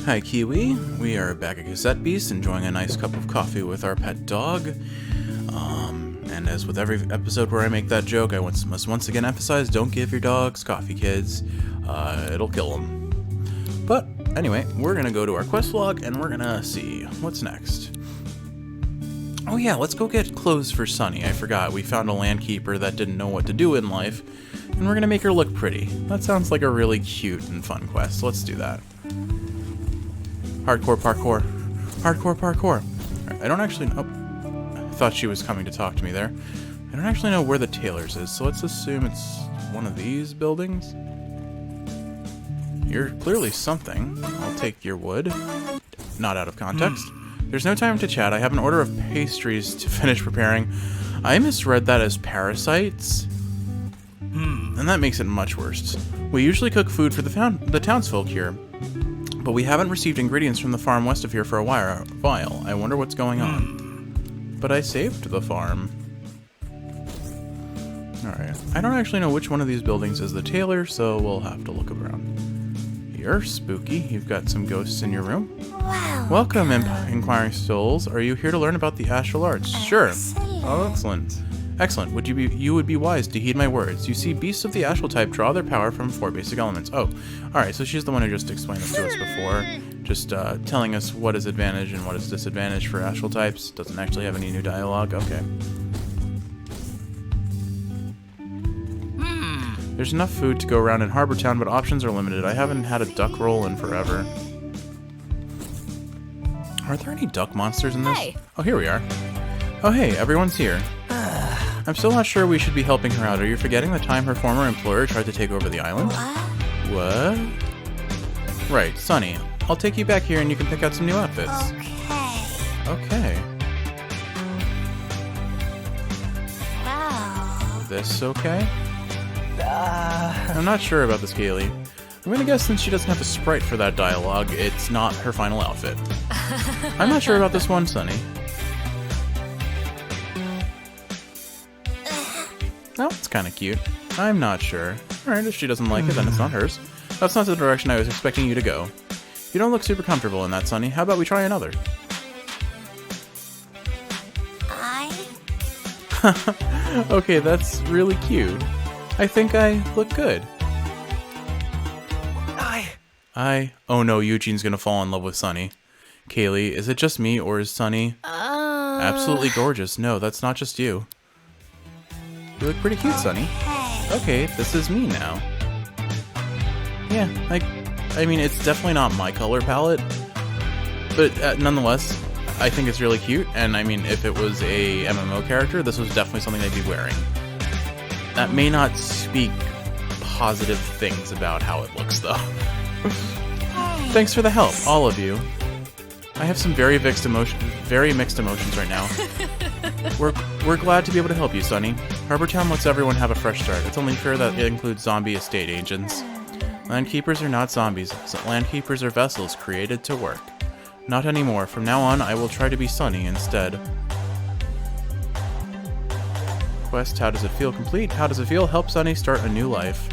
Hi Kiwi, we are back at Cassette Beast enjoying a nice cup of coffee with our pet dog. And as with every episode where I make that joke, I must once again emphasize, don't give your dogs coffee, kids. It'll kill them. But anyway, we're going to go to our quest log and we're going to see what's next. Oh yeah, let's go get clothes for Sunny. I forgot, we found a landkeeper that didn't know what to do in life, and we're going to make her look pretty. That sounds like a really cute and fun quest, so let's do that. Hardcore parkour. Hardcore parkour. I don't actually know. Oh, I thought she was coming to talk to me there. I don't actually know where the tailor's is, so let's assume it's one of these buildings. You're clearly something. I'll take your wood. Not out of context. There's no time to chat. I have an order of pastries to finish preparing. I misread that as parasites. And that makes it much worse. We usually cook food for the townsfolk here, but we haven't received ingredients from the farm west of here for a while. I wonder what's going on. But I saved the farm. Alright. I don't actually know which one of these buildings is the tailor, so we'll have to look around. You're spooky. You've got some ghosts in your room. Wow. Welcome, inquiring souls. Are you here to learn about the astral arts? Sure. Oh, excellent. Excellent. You would be wise to heed my words. You see, beasts of the astral type draw their power from 4 basic elements. Oh, alright, so she's the one who just explained this to us before. Just telling us what is advantage and what is disadvantage for astral types. Doesn't actually have any new dialogue. Okay. There's enough food to go around in Harbor Town, but options are limited. I haven't had a duck roll in forever. Are there any duck monsters in this? Hey. Oh, here we are. Oh, hey, everyone's here. I'm still not sure we should be helping her out. Are you forgetting the time her former employer tried to take over the island? What? Right, Sunny. I'll take you back here and you can pick out some new outfits. Okay. Wow. This okay? I'm not sure about this, Kaylee. I'm gonna guess since she doesn't have a sprite for that dialogue, it's not her final outfit. I'm not sure about this one, Sunny. Well, it's kind of cute. I'm not sure. Alright, if she doesn't like it, then it's not hers. That's not the direction I was expecting you to go. You don't look super comfortable in that, Sunny. How about we try another? Okay, that's really cute. I think I look good. Oh no, Eugene's gonna fall in love with Sunny. Kaylee, is it just me, or is Sunny absolutely gorgeous? No, that's not just you. You look pretty cute, Sunny. Okay, this is me now. Yeah, I mean, it's definitely not my color palette, but nonetheless, I think it's really cute, and I mean, if it was a MMO character, this was definitely something they'd be wearing. That may not speak positive things about how it looks, though. Thanks for the help, all of you. I have some very mixed emotions right now. We're glad to be able to help you, Sunny. Harbor Town lets everyone have a fresh start. It's only fair that it includes zombie estate agents. Landkeepers are not zombies. Landkeepers are vessels created to work. Not anymore. From now on, I will try to be Sunny instead. Quest, how does it feel? Complete. How does it feel? Help Sunny start a new life.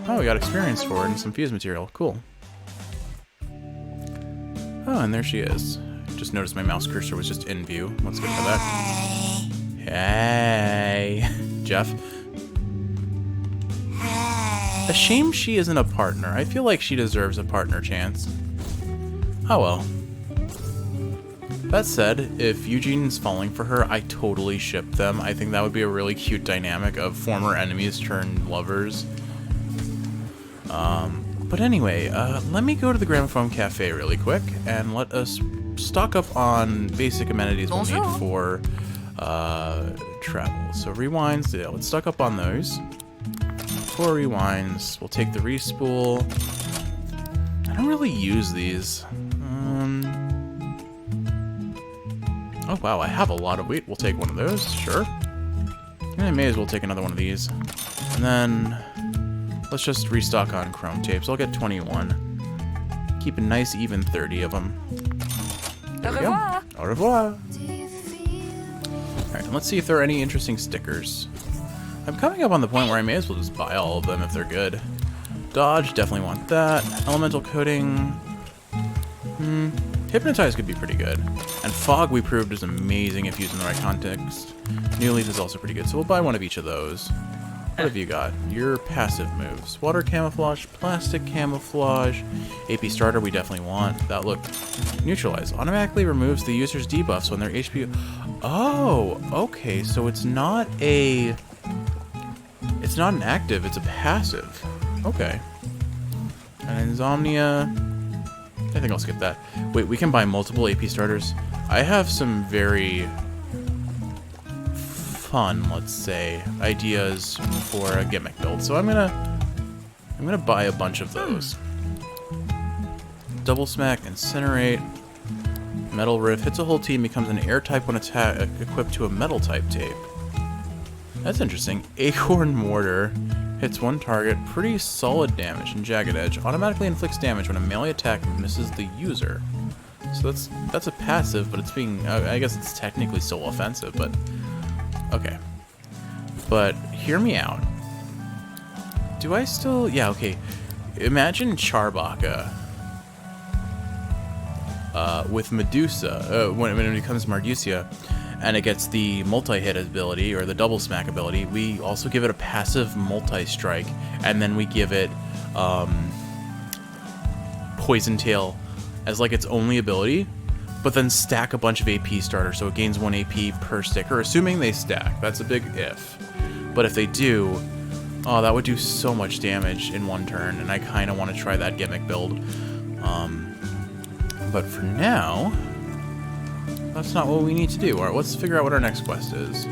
Oh, we got experience for it and some fuse material. Cool. Oh, and there she is. Just noticed my mouse cursor was just in view. Let's get to that. Hey. Jeff. A shame she isn't a partner. I feel like she deserves a partner chance. Oh well. That said, if Eugene's falling for her, I totally ship them. I think that would be a really cute dynamic of former enemies turned lovers. But anyway, let me go to the Gramophone Cafe really quick, and let us stock up on basic amenities we'll need for travel. So rewinds, yeah, let's stock up on those. 4 rewinds, we'll take the respool. I don't really use these. Oh wow, I have a lot of weight. We'll take one of those, sure. And I may as well take another one of these. And then let's just restock on chrome tapes. I'll get 21. Keep a nice even 30 of them. There we go. Au revoir. Alright, let's see if there are any interesting stickers. I'm coming up on the point where I may as well just buy all of them if they're good. Dodge, definitely want that. Elemental coating, Hypnotize could be pretty good. And Fog, we proved, is amazing if used in the right context. New Leaf is also pretty good, so we'll buy one of each of those. What have you got? Your passive moves. Water Camouflage, Plastic Camouflage, AP Starter we definitely want. That look. Neutralize. Automatically removes the user's debuffs when their HP... Oh, okay, so it's not a... It's not an active, it's a passive. Okay. And Insomnia... I think I'll skip that. Wait, we can buy multiple AP starters. I have some very fun, let's say, ideas for a gimmick build. So I'm gonna buy a bunch of those. Double Smack, Incinerate, Metal Riff. Hits a whole team, becomes an air type when equipped to a metal type tape. That's interesting. Acorn Mortar. Hits one target, pretty solid damage, and Jagged Edge automatically inflicts damage when a melee attack misses the user. So that's a passive, but it's being... I guess it's technically still offensive, but... Okay. But, hear me out. Do I still... Yeah, okay. Imagine Charbaka with Medusa, when it becomes Mardusia, and it gets the multi-hit ability, or the double smack ability. We also give it a passive multi-strike, and then we give it Poison Tail as like its only ability, but then stack a bunch of AP starters, so it gains 1 AP per sticker, assuming they stack. That's a big if. But if they do, oh, that would do so much damage in one turn, and I kind of want to try that gimmick build. But for now... That's not what we need to do. Alright, let's figure out what our next quest is.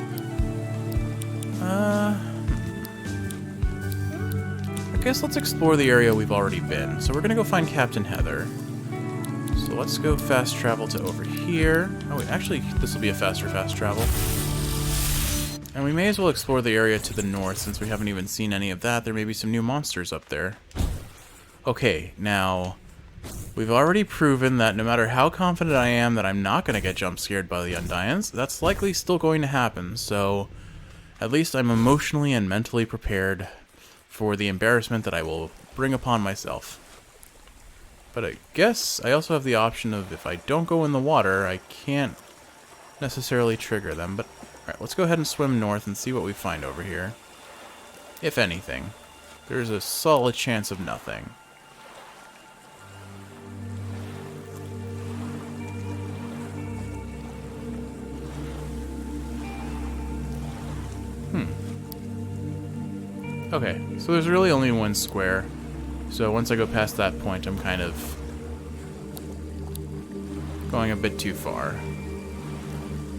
I guess let's explore the area we've already been. So we're gonna go find Captain Heather. So let's go fast travel to over here. Oh wait, actually, this will be a faster fast travel. And we may as well explore the area to the north, since we haven't even seen any of that. There may be some new monsters up there. Okay, now... We've already proven that no matter how confident I am that I'm not going to get jump scared by the Undyans, that's likely still going to happen, so at least I'm emotionally and mentally prepared for the embarrassment that I will bring upon myself. But I guess I also have the option of, if I don't go in the water, I can't necessarily trigger them. But alright, let's go ahead and swim north and see what we find over here. If anything. There's a solid chance of nothing. Okay, so there's really only one square. So once I go past that point, I'm kind of going a bit too far.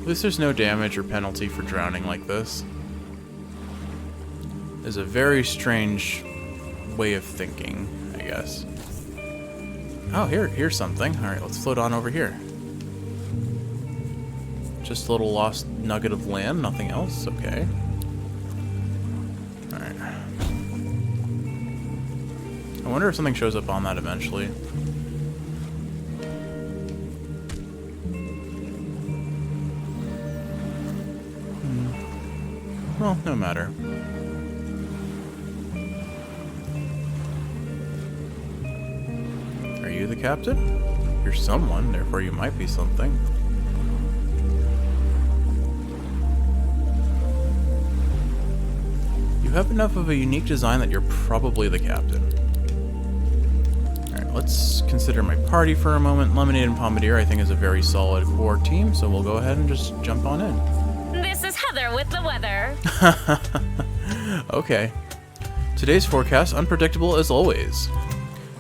At least there's no damage or penalty for drowning like this. It's a very strange way of thinking, I guess. Oh, here's something. Alright, let's float on over here. Just a little lost nugget of land, nothing else? Okay. Alright. I wonder if something shows up on that eventually. Well, no matter. Are you the captain? You're someone, therefore you might be something. You have enough of a unique design that you're probably the captain. Alright, let's consider my party for a moment. Lemonade and Pomadier I think is a very solid core team, so we'll go ahead and just jump on in. This is Heather with the weather. Okay. Today's forecast, unpredictable as always.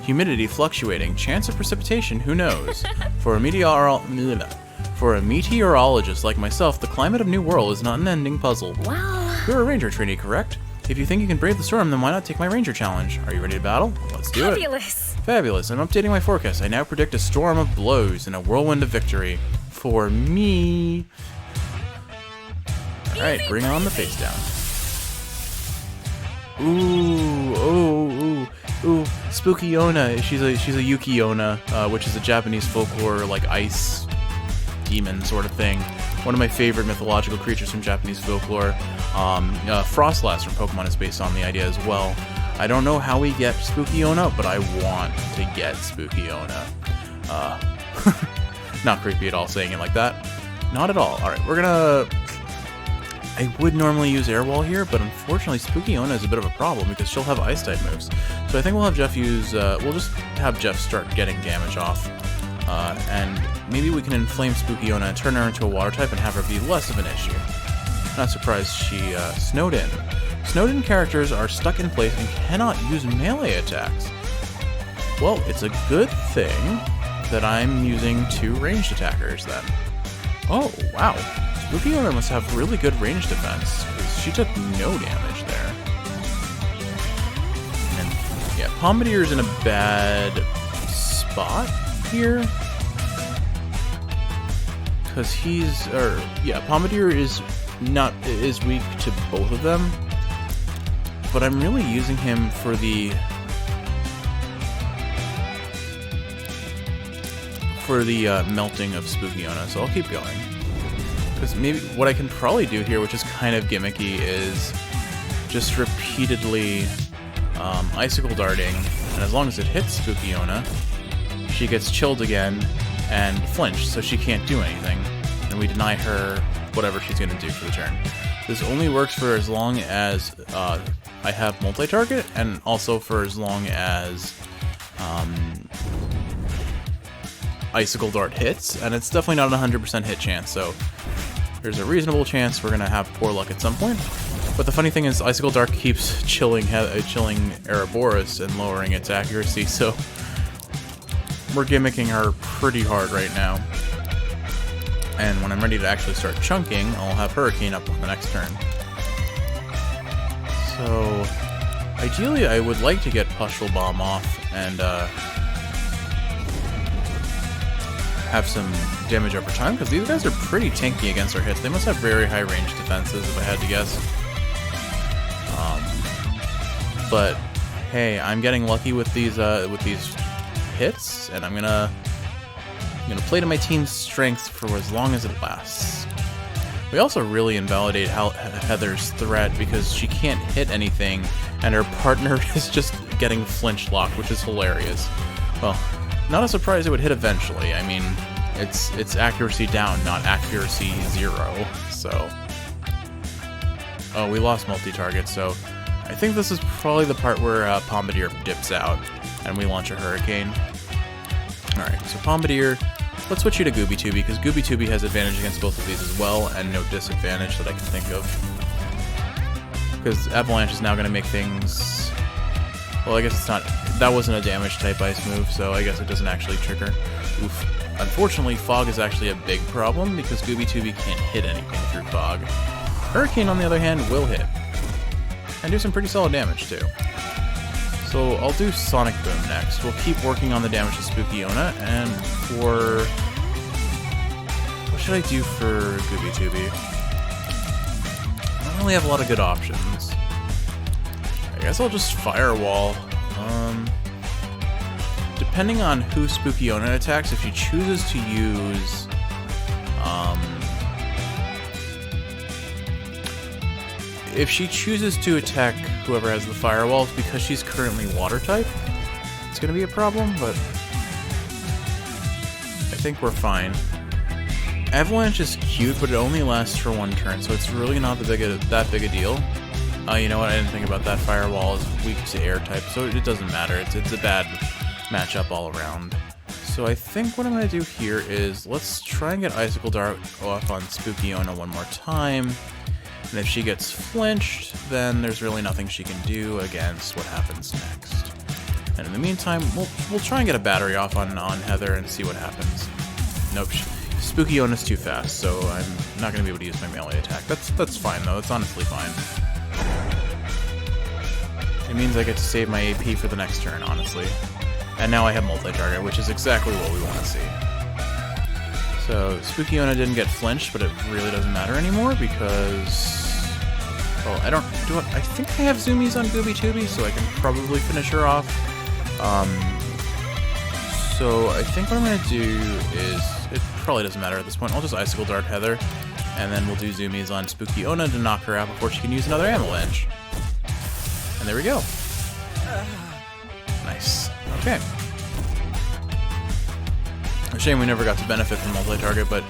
Humidity fluctuating, chance of precipitation, who knows? For a meteorologist like myself, the climate of New World is not an ending puzzle. Wow. You're a ranger trainee, correct? If you think you can brave the storm, then why not take my ranger challenge? Are you ready to battle? Let's do it. Fabulous. Fabulous. I'm updating my forecast. I now predict a storm of blows and a whirlwind of victory. For me. Alright, bring on the face down. Ooh, Spooky Yona. She's a Yuki Yona, which is a Japanese folklore, like, ice demon sort of thing. One of my favorite mythological creatures from Japanese folklore. Frostlass from Pokemon is based on the idea as well. I don't know how we get Spooky Yona, but I want to get Spooky Yona. Not creepy at all saying it like that. Not at all. Alright, we're gonna... I would normally use Air Wall here, but unfortunately Spooky Ona is a bit of a problem because she'll have Ice-type moves. So I think we'll have Jeff use... we'll just have Jeff start getting damage off. And maybe we can inflame Spooky Ona and turn her into a Water-type and have her be less of an issue. Not surprised she snowed in. Snowed in characters are stuck in place and cannot use melee attacks. Well, it's a good thing that I'm using 2 ranged attackers then. Oh, wow. Spooky Ona must have really good range defense, because she took no damage there. And yeah, Pombadier's in a bad spot here. Because he's, Pombadier is weak to both of them. But I'm really using him for the melting of Spooky Ona, so I'll keep going. Because maybe what I can probably do here, which is kind of gimmicky, is just repeatedly Icicle Darting, and as long as it hits Spooky Ona, she gets chilled again and flinched, so she can't do anything, and we deny her whatever she's going to do for the turn. This only works for as long as I have multi-target, and also for as long as Icicle Dart hits, and it's definitely not a 100% hit chance, so there's a reasonable chance we're going to have poor luck at some point. But the funny thing is, Icicle Dart keeps chilling Ouroboros and lowering its accuracy, so we're gimmicking her pretty hard right now. And when I'm ready to actually start chunking, I'll have Hurricane up on the next turn. So, ideally I would like to get Pustule Bomb off and have some damage over time, because these guys are pretty tanky against our hits. They must have very high range defenses, if I had to guess. But hey, I'm getting lucky with these hits, and I'm gonna play to my team's strengths for as long as it lasts. We also really invalidate Heather's threat because she can't hit anything, and her partner is just getting flinch locked, which is hilarious. Well, not a surprise it would hit eventually. I mean, it's accuracy down, not accuracy 0. So, oh, we lost multi-target. So, I think this is probably the part where Pombadier dips out, and we launch a Hurricane. All right, so Pombadier. Let's switch you to Gooby Tooby, because Gooby Tooby has advantage against both of these as well, and no disadvantage that I can think of. Because Avalanche is now going to make things... Well, I guess it's not... That wasn't a damage-type ice move, so I guess it doesn't actually trigger. Oof. Unfortunately, Fog is actually a big problem, because Gooby Tooby can't hit anything through Fog. Hurricane, on the other hand, will hit. And do some pretty solid damage, too. So I'll do Sonic Boom next. We'll keep working on the damage to Spooky Ona, and for... What should I do for Gooby Tooby? I don't really have a lot of good options. I guess I'll just Firewall. Depending on who Spooky Ona attacks, if she chooses to use... If she chooses to attack whoever has the firewalls because she's currently water type, it's going to be a problem, but I think we're fine. Avalanche is cute, but it only lasts for 1 turn, so it's really not that big a deal. You know what, I didn't think about that. Firewall is weak to air type, so it doesn't matter. It's a bad matchup all around. So I think what I'm going to do here is, let's try and get Icicle Dart off on Spooky Ona one more time. And if she gets flinched, then there's really nothing she can do against what happens next. And in the meantime, we'll try and get a battery off on Heather and see what happens. Nope, Spooky Ona's too fast, so I'm not going to be able to use my melee attack. That's fine, though. It's honestly fine. It means I get to save my AP for the next turn, honestly. And now I have multi-target, which is exactly what we want to see. So, Spooky Ona didn't get flinched, but it really doesn't matter anymore because... Well, I think I have zoomies on Gooby Tooby, so I can probably finish her off. So I think what I'm going to do is... It probably doesn't matter at this point. I'll just Icicle Dart Heather, and then we'll do zoomies on Spooky Ona to knock her out before she can use another Avalanche. And there we go. Nice. Okay. A shame we never got to benefit from multi-target, but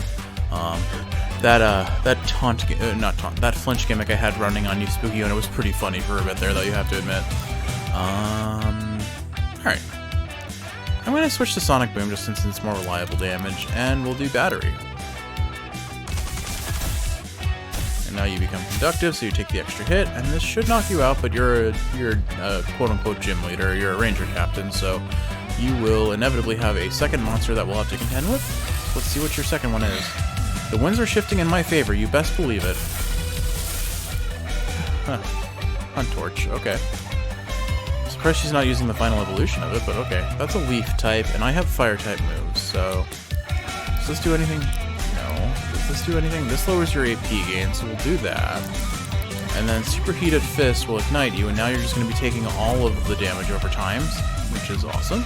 that taunt, not taunt, that flinch gimmick I had running on you, Spooky, and it was pretty funny for a bit there, though, you have to admit. Alright. I'm gonna switch to Sonic Boom just since it's more reliable damage, and we'll do Battery. And now you become conductive, so you take the extra hit, and this should knock you out, but you're a quote-unquote gym leader, you're a ranger captain, so you will inevitably have a second monster that we'll have to contend with. Let's see what your second one is. The winds are shifting in my favor, you best believe it. Huh. Hunt Torch, okay. Surprised she's not using the final evolution of it, but okay. That's a leaf type, and I have fire type moves, so... Does this do anything? No. Does this do anything? This lowers your AP gain, so we'll do that. And then Superheated Fist will ignite you, and now you're just going to be taking all of the damage over time, which is awesome.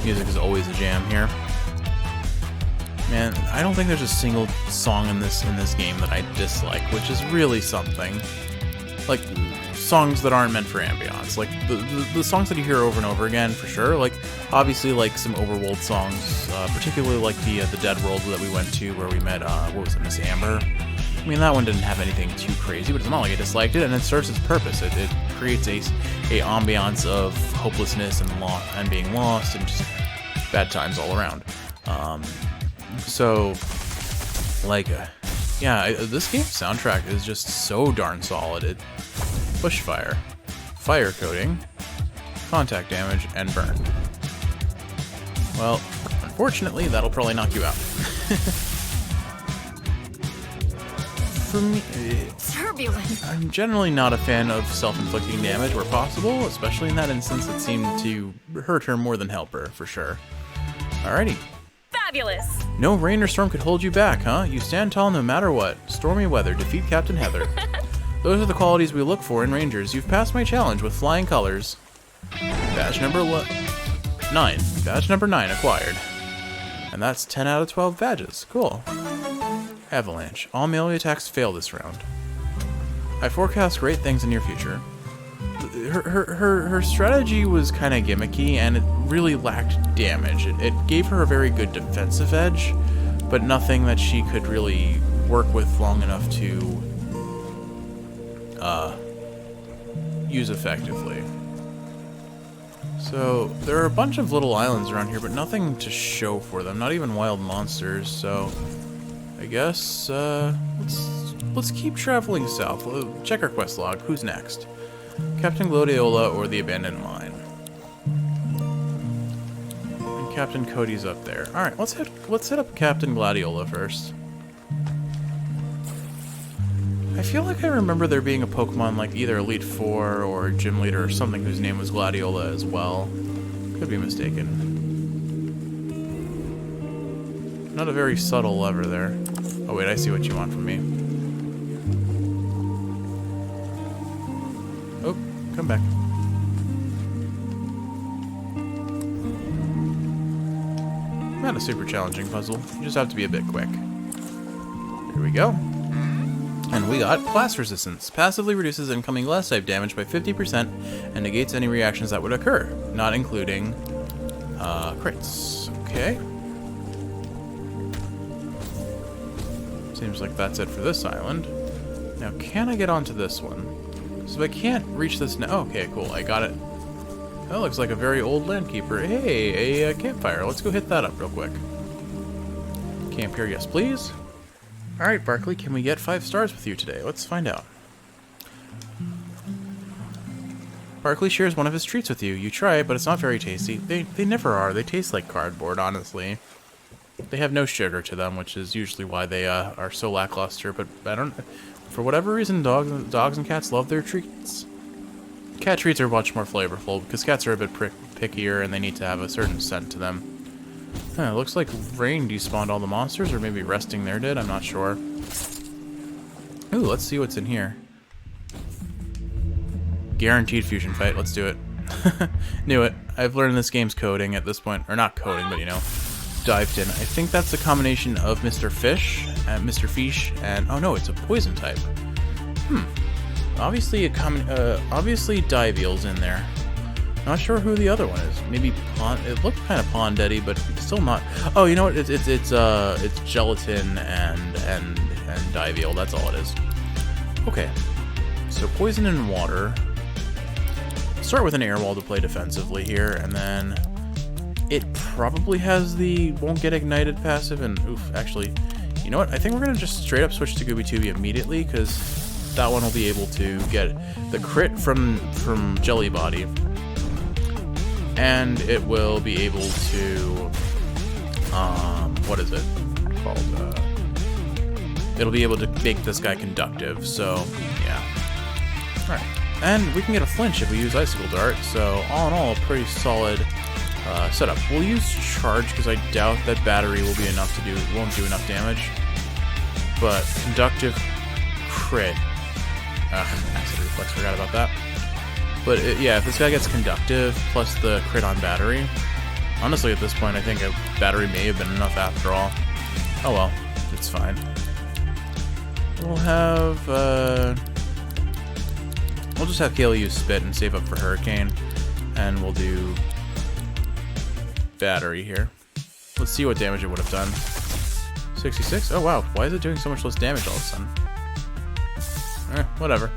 Music is always a jam here. Man, I don't think there's a single song in this game that I dislike, which is really something. Like, songs that aren't meant for ambiance. Like, the songs that you hear over and over again, for sure. Like, obviously, like, some Overworld songs, particularly like the Dead World that we went to, where we met, what was it, Miss Amber? I mean, that one didn't have anything too crazy, but it's not like I disliked it, and it serves its purpose. It creates a ambiance of hopelessness and being lost, and just bad times all around. So, like, yeah, this game's soundtrack is just so darn solid. Bushfire, fire coating, contact damage, and burn. Well, unfortunately, that'll probably knock you out. For me, Turbulent. I'm generally not a fan of self-inflicting damage where possible, especially in that instance it seemed to hurt her more than help her, for sure. Alrighty. Fabulous. No rain or storm could hold you back, huh? You stand tall no matter what. Stormy weather, defeat Captain Heather. Those are the qualities we look for in Rangers. You've passed my challenge with flying colors. Badge number 9. Badge number 9 acquired. And that's 10 out of 12 badges. Cool. Avalanche. All melee attacks fail this round. I forecast great things in your future. Her strategy was kind of gimmicky, and it really lacked damage. It gave her a very good defensive edge, but nothing that she could really work with long enough to use effectively. So there are a bunch of little islands around here, but nothing to show for them. Not even wild monsters. So I guess let's keep traveling south. Check our quest log. Who's next? Captain Gladiola or the Abandoned Mine? And Captain Cody's up there. All right, let's hit up Captain Gladiola first. I feel like I remember there being a Pokemon like either Elite Four or Gym Leader or something whose name was Gladiola as well. Could be mistaken. Not a very subtle lever there. Oh wait, I see what you want from me. Oh, come back. Not a super challenging puzzle. You just have to be a bit quick. Here we go. And we got Blast Resistance. Passively reduces incoming glass type damage by 50% and negates any reactions that would occur, not including crits. Okay. Seems like that's it for this island. Now, can I get onto this one? So if I can't reach this now... Okay, cool. I got it. That looks like a very old landkeeper. Hey, a campfire. Let's go hit that up real quick. Camp here, yes please. Alright, Barkley, can we get 5 stars with you today? Let's find out. Barkley shares one of his treats with you. You try it, but it's not very tasty. They never are. They taste like cardboard, honestly. They have no sugar to them, which is usually why they are so lackluster, but I don't... For whatever reason, dogs and cats love their treats. Cat treats are much more flavorful, because cats are a bit pickier, and they need to have a certain scent to them. Huh, looks like rain despawned all the monsters, or maybe resting there did, I'm not sure. Ooh, let's see what's in here. Guaranteed fusion fight, let's do it. Knew it. I've learned this game's coding at this point, or not coding, but you know, dived in. I think that's a combination of Mr. Fish, and Mr. Fish, and oh no, it's a poison type. Obviously obviously Diveel's in there. Not sure who the other one is. Maybe Pond. It looked kind of Pondetty, but still not. Oh, you know what? It's gelatin and Diveal. That's all it is. Okay. So poison and water. Start with an air wall to play defensively here, and then it probably has the won't get ignited passive. And oof, actually, you know what? I think we're gonna just straight up switch to Gooby Tooby immediately because that one will be able to get the crit from Jelly Body. And it will be able to, what is it called? It'll be able to make this guy conductive, so, yeah. Alright, and we can get a flinch if we use Icicle Dart, so all in all, a pretty solid setup. We'll use Charge, because I doubt that Battery will be enough to do, won't do enough damage. But Conductive Crit, Acid Reflex, forgot about that. But yeah, if this guy gets Conductive plus the crit on Battery, honestly at this point I think a Battery may have been enough after all. Oh well, it's fine. We'll have, we'll just have Kaylee use Spit and save up for Hurricane, and we'll do Battery here. Let's see what damage it would have done. 66? Oh wow, why is it doing so much less damage all of a sudden? Whatever.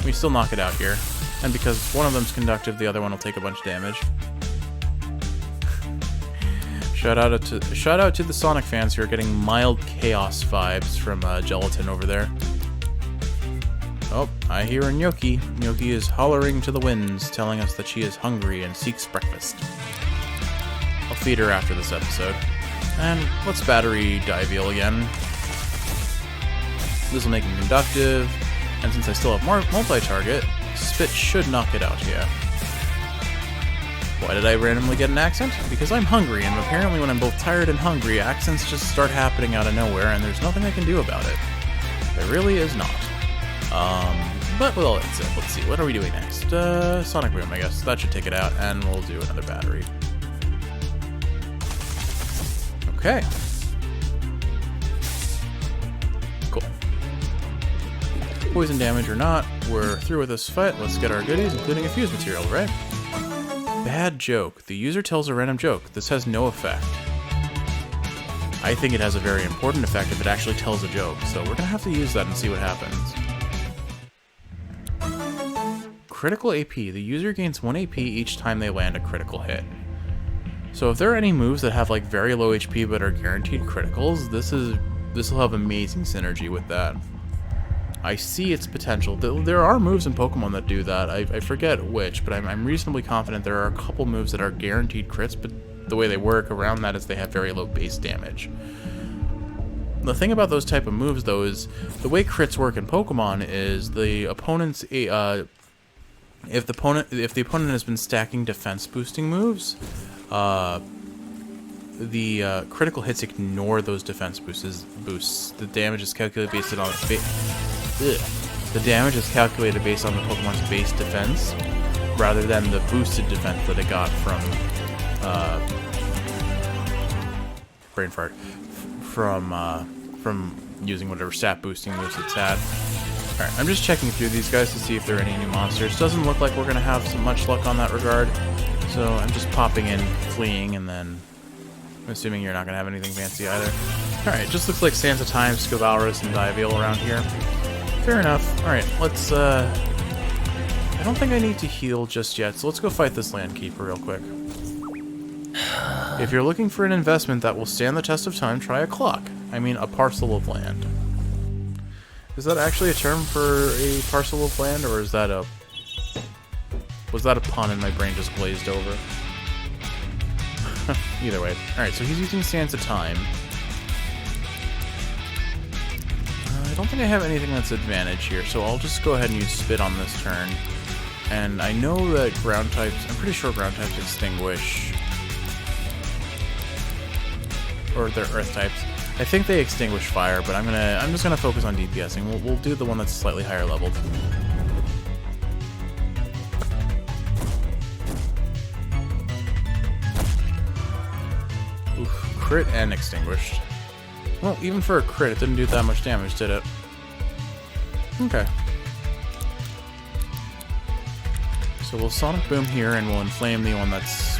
We still knock it out here. And because one of them's conductive, the other one will take a bunch of damage. Shout out to the Sonic fans who are getting mild chaos vibes from Gelatin over there. Oh, I hear a Gnocchi. Gnocchi is hollering to the winds, telling us that she is hungry and seeks breakfast. I'll feed her after this episode. And let's Battery Diveal again. This will make him conductive. And since I still have more multi-target, Spit should knock it out, yeah. Why did I randomly get an accent? Because I'm hungry, and apparently when I'm both tired and hungry, accents just start happening out of nowhere, and there's nothing I can do about it. There really is not. But well, that's it. Let's see, what are we doing next? Sonic Boom, I guess. That should take it out, and we'll do another Battery. Okay. Cool. Poison damage or not, we're through with this fight. Let's get our goodies, including a fuse material, right? Bad joke. The user tells a random joke. This has no effect. I think it has a very important effect if it actually tells a joke, so we're gonna have to use that and see what happens. Critical AP. The user gains 1 AP each time they land a critical hit. So if there are any moves that have like very low HP but are guaranteed criticals, this will have amazing synergy with that. I see its potential. There are moves in Pokemon that do that. I forget which, but I'm reasonably confident there are a couple moves that are guaranteed crits, but the way they work around that is they have very low base damage. The thing about those type of moves, though, is the way crits work in Pokemon is the opponent's if the opponent has been stacking defense boosting moves, the critical hits ignore those defense boosts. The damage is calculated based on the damage is calculated based on the Pokemon's base defense, rather than the boosted defense that it got from brain fart from using whatever stat boosting moves it's had. Alright, I'm just checking through these guys to see if there are any new monsters. Doesn't look like we're gonna have much luck on that regard, so I'm just popping in, fleeing, and then I'm assuming you're not gonna have anything fancy either. Alright, just looks like Sansa Time, Scavalrus, and Diveal around here. Fair enough. Alright, let's, I don't think I need to heal just yet, so let's go fight this Landkeeper real quick. If you're looking for an investment that will stand the test of time, try a clock. I mean, a parcel of land. Is that actually a term for a parcel of land, or is that a... Was that a pun and my brain just glazed over? Either way. Alright, so he's using Sansa Time. I don't think I have anything that's advantage here, so I'll just go ahead and use Spit on this turn. And I know that ground types, I'm pretty sure ground types extinguish, or they're earth types. I think they extinguish fire, but I'm just gonna focus on DPSing. We'll do the one that's slightly higher leveled. Oof, crit and extinguished. Well, even for a crit, it didn't do that much damage, did it? Okay. So we'll Sonic Boom here, and we'll inflame the one that's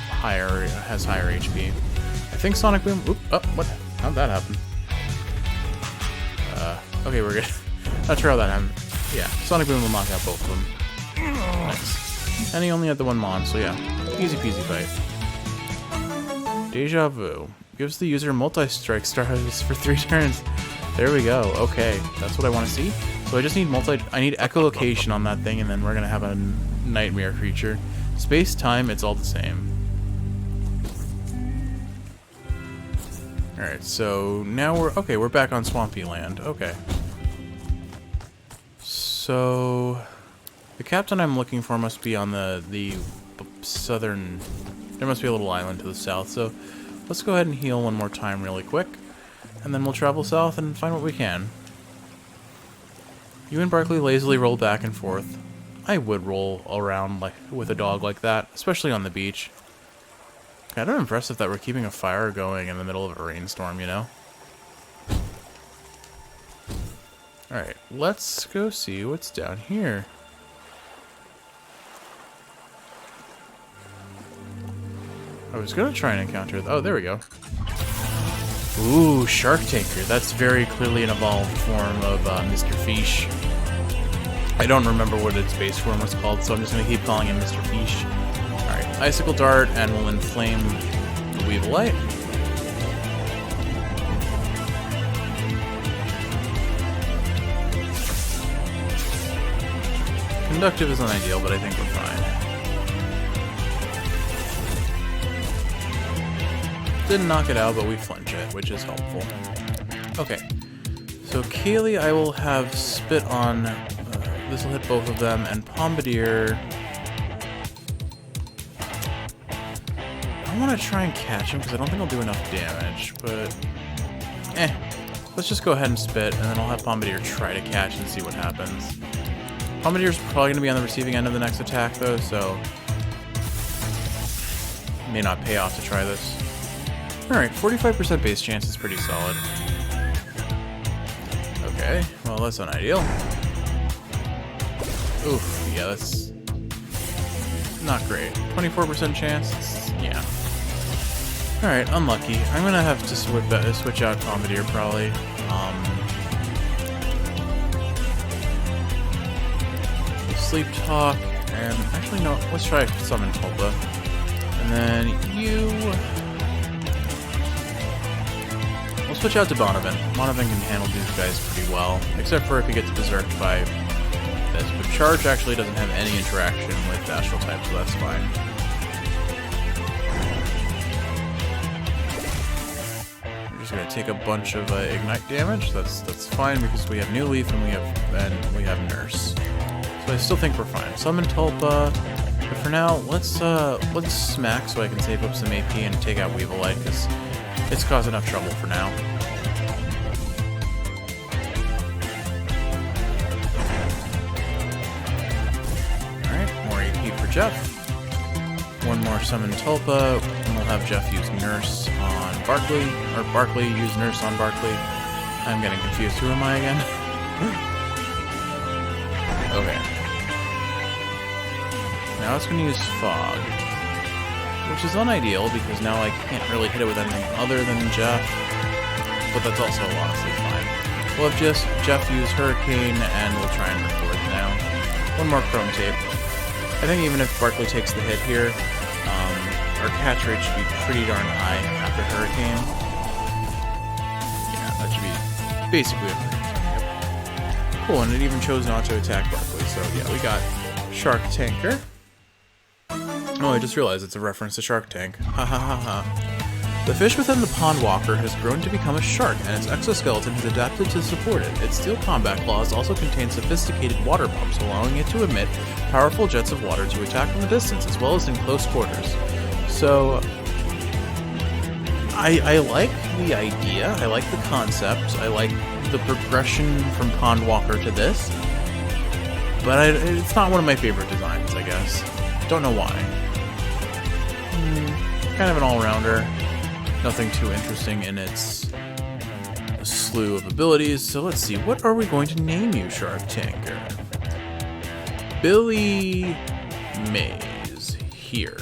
higher, has higher HP. I think Sonic Boom. Oop! Oh, what? How'd that happen? Okay, we're good. Not sure how that happened. Yeah, Sonic Boom will knock out both of them. Nice. And he only had the one Mon, so yeah, easy peasy fight. Deja Vu gives the user multi-strike stars for 3 turns. There we go. Okay, that's what I want to see. So I just need I need echolocation on that thing, and then we're gonna have a nightmare creature. Space time, it's all the same. Alright, so now we're back on Swampy Land. Okay. So the captain I'm looking for must be on the southern. There must be a little island to the south. So let's go ahead and heal one more time really quick, and then we'll travel south and find what we can. You and Barkley lazily roll back and forth. I would roll around like with a dog like that, especially on the beach. Kind of impressive that we're keeping a fire going in the middle of a rainstorm, you know? Alright, let's go see what's down here. I was gonna try and encounter... Oh, there we go. Ooh, Shark Tanker. That's very clearly an evolved form of Mr. Fish. I don't remember what its base form was called, so I'm just gonna keep calling him Mr. Fish. Alright, Icicle Dart, and we'll inflame the Weavile. Conductive isn't ideal, but I think we're fine. Didn't knock it out, but we flinch it, which is helpful. Okay, so Kaylee I will have Spit on. This will hit both of them, and Bombardier. I want to try and catch him because I don't think I'll do enough damage, but let's just go ahead and Spit, and then I'll have Bombardier try to catch and see what happens. Bombardier's probably going to be on the receiving end of the next attack, though, so it may not pay off to try this. Alright, 45% base chance is pretty solid. Okay, well, that's not ideal. Oof, yeah, that's not great. 24% chance? Yeah. Alright, unlucky. I'm gonna have to switch out Bombardier, probably. Sleep Talk, and actually, no, let's try Summon Tulpa. And then you... We'll switch out to Bonovan. Bonovan can handle these guys pretty well, except for if he gets berserked by this. But Charge actually doesn't have any interaction with Astral type, so that's fine. I'm just gonna take a bunch of Ignite damage. That's fine because we have New Leaf and we have Nurse. So I still think we're fine. Summon Tulpa, but for now, let's smack so I can save up some AP and take out Weavile because it's caused enough trouble for now. Alright, more AP for Jeff. One more Summon Tulpa, and we'll have Jeff use Nurse on Barkley, or Barkley use Nurse on Barkley. I'm getting confused. Who am I again? Okay. Now it's going to use Fog, which is unideal because now I can't really hit it with anything other than Jeff, but that's also honestly fine. We'll have just Jeff use Hurricane, and we'll try and record now. One more Chrome Tape. I think even if Barkley takes the hit here, our catch rate should be pretty darn high after Hurricane. Yeah, that should be basically it. Cool, and it even chose not to attack Barkley, so yeah, we got Shark Tanker. Oh, I just realized it's a reference to Shark Tank. Ha ha ha ha. The fish within the pond walker has grown to become a shark, and its exoskeleton has adapted to support it. Its steel combat claws also contain sophisticated water pumps, allowing it to emit powerful jets of water to attack from a distance, as well as in close quarters. So, I like the idea, I like the concept, I like the progression from Pond Walker to this, but it's not one of my favorite designs, I guess. Don't know why. Kind of an all-rounder. Nothing too interesting in its slew of abilities. So let's see, what are we going to name you, Shark Tanker? Billy Mays here.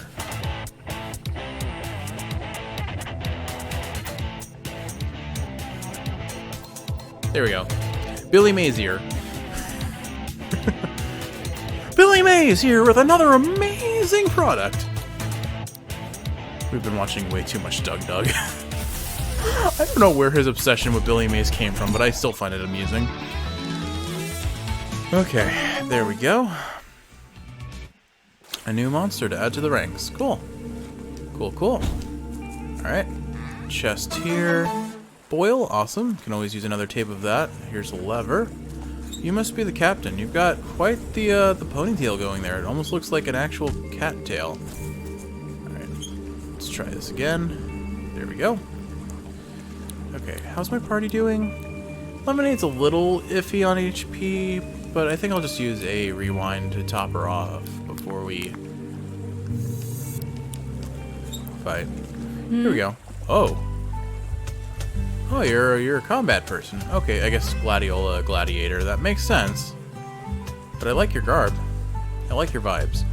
There we go. Billy Mays here. Billy Mays here with another amazing product. We've been watching way too much Doug Doug. I don't know where his obsession with Billy Mays came from, but I still find it amusing. Okay, there we go. A new monster to add to the ranks. Cool. Cool, cool. Alright. Chest here. Boil, awesome. Can always use another tape of that. Here's a lever. You must be the captain. You've got quite the ponytail going there. It almost looks like an actual cat tail. Alright. Let's try this again. There we go. Okay, how's my party doing? Lemonade's a little iffy on HP, but I think I'll just use a rewind to top her off before we fight. Here we go. Oh. Oh, you're a combat person. Okay, I guess Gladiola, gladiator. That makes sense. But I like your garb. I like your vibes.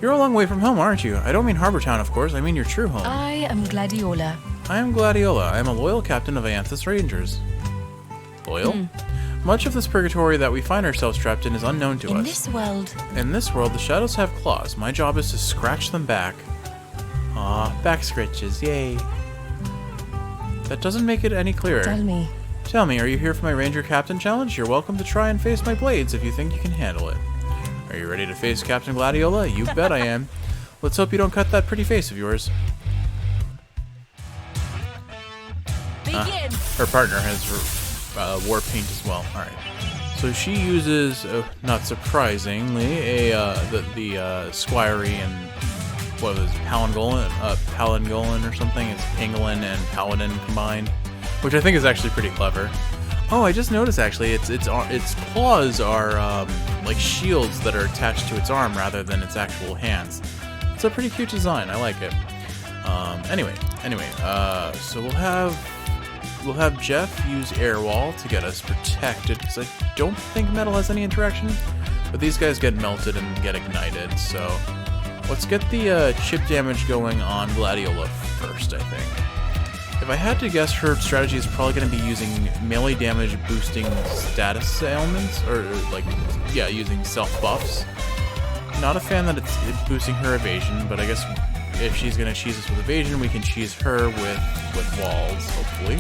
You're a long way from home, aren't you? I don't mean Harbor Town, of course. I mean your true home. I am Gladiola. I am Gladiola. I am a loyal captain of Ianthus Rangers. Loyal? Much of this purgatory that we find ourselves trapped in is unknown to us. In this world, the shadows have claws. My job is to scratch them back. Aw, back scratches, yay. That doesn't make it any clearer. Tell me, are you here for my Ranger Captain Challenge? You're welcome to try and face my blades if you think you can handle it. Are you ready to face Captain Gladiola? You bet I am. Let's hope you don't cut that pretty face of yours. Begin. Her partner has war paint as well. Alright. So she uses, not surprisingly, the Squirey and what was it, Palangolin or something. It's Pangolin and Paladin combined, which I think is actually pretty clever. Oh, I just noticed actually, its claws are like shields that are attached to its arm rather than its actual hands. It's a pretty cute design. I like it. Anyway, so we'll have Jeff use Air Wall to get us protected because I don't think metal has any interaction, but these guys get melted and get ignited. So let's get the chip damage going on Gladiola first, I think. If I had to guess, her strategy is probably going to be using melee damage boosting status ailments, or like, yeah, using self buffs. Not a fan that it's boosting her evasion, but I guess if she's going to cheese us with evasion, we can cheese her with walls, hopefully.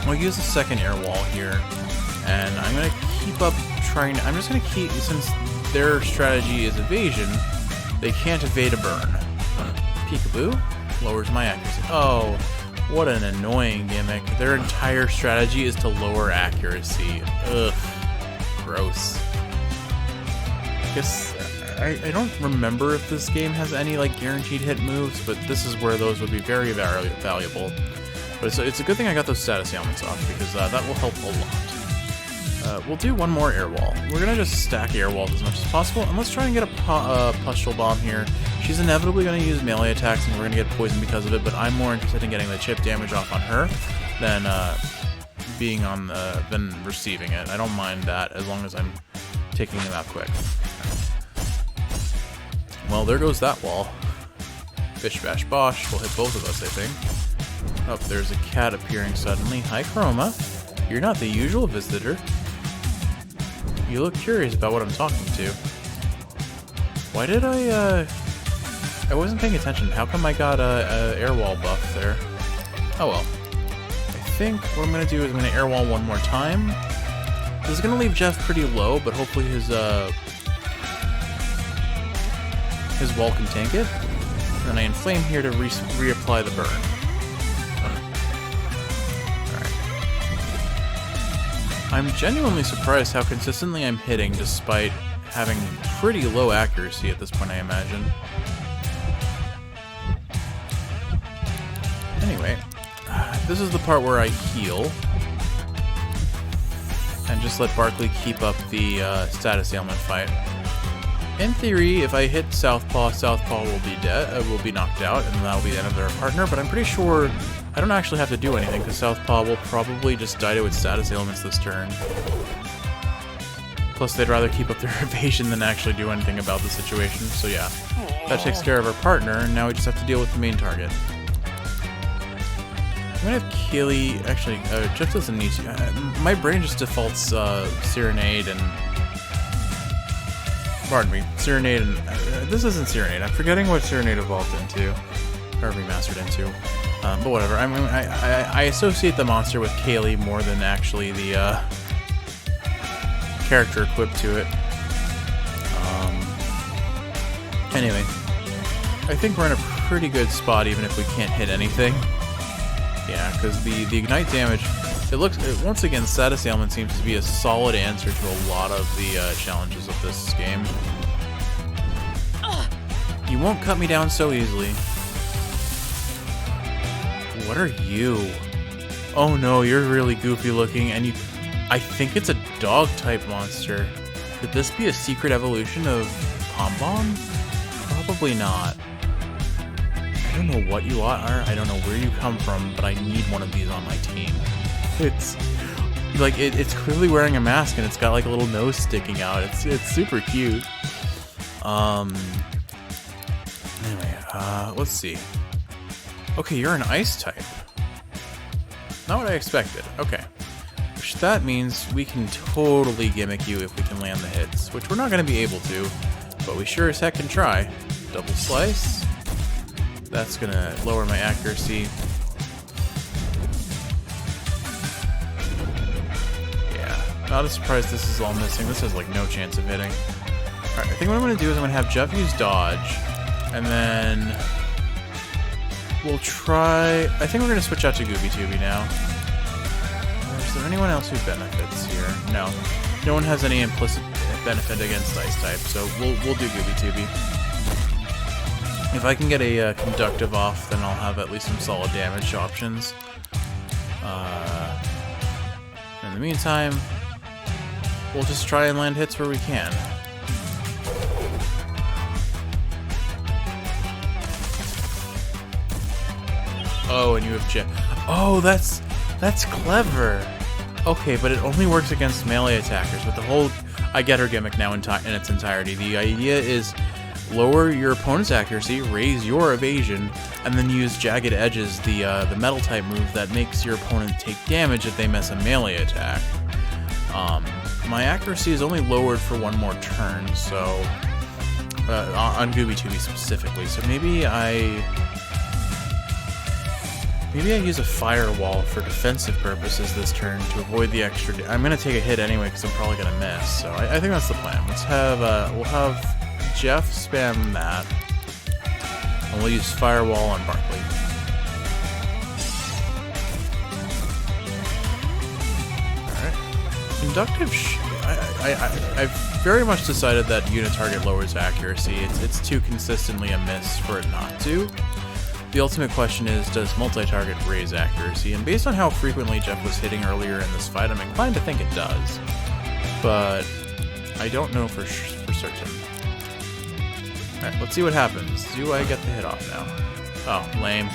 I'll use the second air wall here, and I'm going to keep up trying. I'm just going to keep, since their strategy is evasion, they can't evade a burn. Peekaboo lowers my accuracy. Oh, what an annoying gimmick. Their entire strategy is to lower accuracy. Ugh. Gross. I guess I don't remember if this game has any like guaranteed hit moves, but this is where those would be very valuable. But it's a good thing I got those status ailments off, because that will help a lot. We'll do one more air wall. We're gonna just stack air walls as much as possible, and let's try and get a pustule bomb here. She's inevitably gonna use melee attacks, and we're gonna get poisoned because of it. But I'm more interested in getting the chip damage off on her than than receiving it. I don't mind that as long as I'm taking them out quick. Well, there goes that wall. Bish bash bosh will hit both of us, I think. Oh, there's a cat appearing suddenly. Hi, Chroma. You're not the usual visitor. You look curious about what I'm talking to. Why did I wasn't paying attention. How come I got a air wall buff there? Oh well. I think what I'm gonna do is I'm gonna air wall one more time. This is gonna leave Jeff pretty low, but hopefully his wall can tank it. And then I inflame here to reapply the burn. I'm genuinely surprised how consistently I'm hitting despite having pretty low accuracy at this point, I imagine. Anyway, this is the part where I heal. And just let Barkley keep up the status ailment fight. In theory, if I hit Southpaw, Southpaw will be dead, will be knocked out, and that'll be the end of their partner, but I'm pretty sure I don't actually have to do anything, because Southpaw will probably just die to its status ailments this turn. Plus, they'd rather keep up their evasion than actually do anything about the situation. So yeah, that takes care of our partner, and now we just have to deal with the main target. I'm gonna have Keely. Actually, Jeff doesn't need to. My brain just defaults Serenade and. Pardon me, Serenade and. This isn't Serenade. I'm forgetting what Serenade evolved into, or remastered into. But whatever. I mean, I associate the monster with Kaylee more than actually the character equipped to it. Anyway, I think we're in a pretty good spot, even if we can't hit anything. Yeah, because the ignite damage, once again, Status Ailment seems to be a solid answer to a lot of the challenges of this game. You won't cut me down so easily. What are you? Oh no, you're really goofy looking, and I think it's a dog-type monster. Could this be a secret evolution of Pom-Bomb? Probably not. I don't know what you are, I don't know where you come from, but I need one of these on my team. It's like it's clearly wearing a mask and it's got like a little nose sticking out. It's super cute. Anyway, let's see. Okay, you're an ice type. Not what I expected. Okay. Which that means we can totally gimmick you if we can land the hits, which we're not going to be able to, but we sure as heck can try. Double slice. That's going to lower my accuracy. Yeah, not a surprise this is all missing. This has like no chance of hitting. Alright, I think what I'm going to do is I'm going to have Jeff use dodge, and then we'll try... I think we're going to switch out to Gooby Tooby now. Is there anyone else who benefits here? No. No one has any implicit benefit against Ice type, so we'll do Gooby Tooby. If I can get a conductive off, then I'll have at least some solid damage options. In the meantime, we'll just try and land hits where we can. Oh, and you have Jet. Oh, that's clever. Okay, but it only works against melee attackers. But the whole, I get her gimmick now in its entirety. The idea is lower your opponent's accuracy, raise your evasion, and then use Jagged Edges, the metal type move that makes your opponent take damage if they miss a melee attack. My accuracy is only lowered for one more turn, so on Gooby Tooby specifically. So maybe I use a firewall for defensive purposes this turn to avoid the extra. I'm gonna take a hit anyway because I'm probably gonna miss. So I think that's the plan. Let's have we'll have Jeff spam that, and we'll use firewall on Barkley. All right, conductive. I've very much decided that unit target lowers accuracy. It's too consistently a miss for it not to. The ultimate question is, does multi-target raise accuracy? And based on how frequently Jeff was hitting earlier in this fight, I'm inclined to think it does. But I don't know for certain. Alright, let's see what happens. Do I get the hit off now? Oh, lame.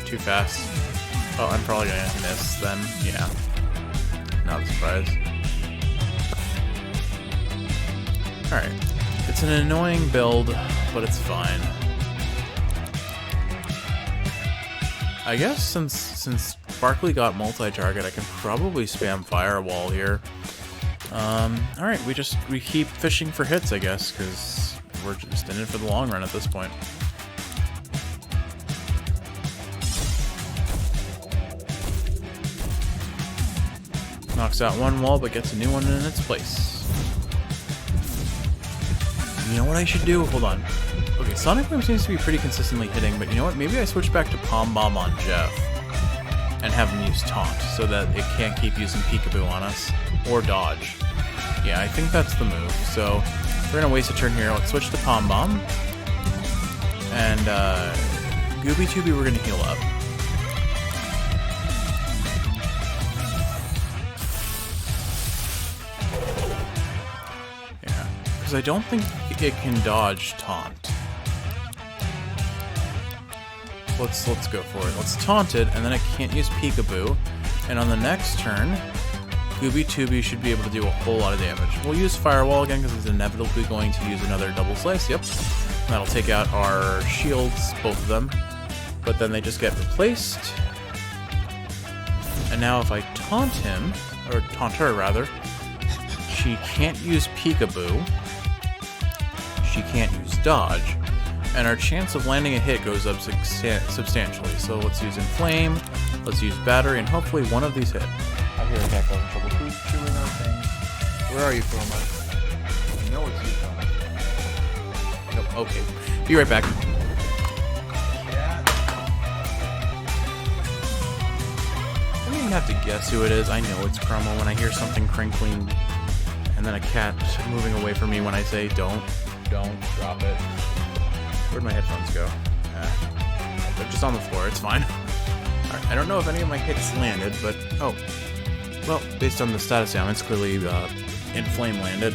Too fast. Oh, I'm probably gonna miss then. Yeah. Not a surprise. Alright. It's an annoying build, but it's fine. I guess since Barkley got multi-target, I can probably spam Firewall here. Alright, we keep fishing for hits, I guess, because we're just in it for the long run at this point. Knocks out one wall, but gets a new one in its place. You know what I should do? Hold on. Okay, Sonic Boom seems to be pretty consistently hitting, but you know what? Maybe I switch back to Pom Bomb on Jeff and have him use Taunt so that it can't keep using Peekaboo on us. Or Dodge. Yeah, I think that's the move. So, we're gonna waste a turn here. Let's switch to Pom Bomb. And, Gooby Tooby we're gonna heal up. Yeah, because I don't think it can dodge Taunt. Let's go for it. Let's taunt it, and then it can't use Peekaboo. And on the next turn, Gooby Tooby should be able to do a whole lot of damage. We'll use Firewall again because it's inevitably going to use another double slice. Yep. That'll take out our shields, both of them. But then they just get replaced. And now if I taunt him, or taunt her rather, she can't use Peekaboo. She can't use Dodge. And our chance of landing a hit goes up substantially. So let's use Inflame, let's use Battery, and hopefully one of these hit. I hear a cat causing trouble. Who's chewing on things? Where are you, Chroma? I know it's you, Chroma. Nope, okay. Be right back. I don't even have to guess who it is. I know it's Chroma when I hear something crinkling and then a cat moving away from me when I say don't drop it. Where'd my headphones go? They're just on the floor, it's fine. Alright, I don't know if any of my hits landed, but oh. Well, based on the status down, it's clearly Inflame landed.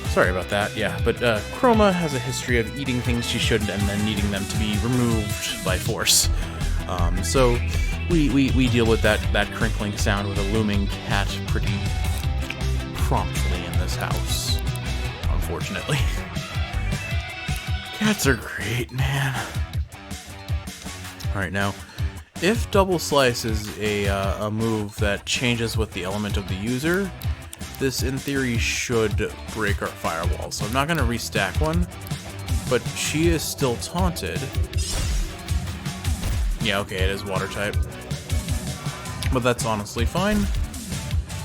Sorry about that, yeah. But Chroma has a history of eating things she shouldn't and then needing them to be removed by force. So we deal with that crinkling sound with a looming cat pretty promptly in this house, unfortunately. Cats are great, man. Alright, now, if Double Slice is a move that changes with the element of the user, this in theory should break our firewall. So I'm not going to restack one, but she is still taunted. Yeah, okay, it is water type. But that's honestly fine,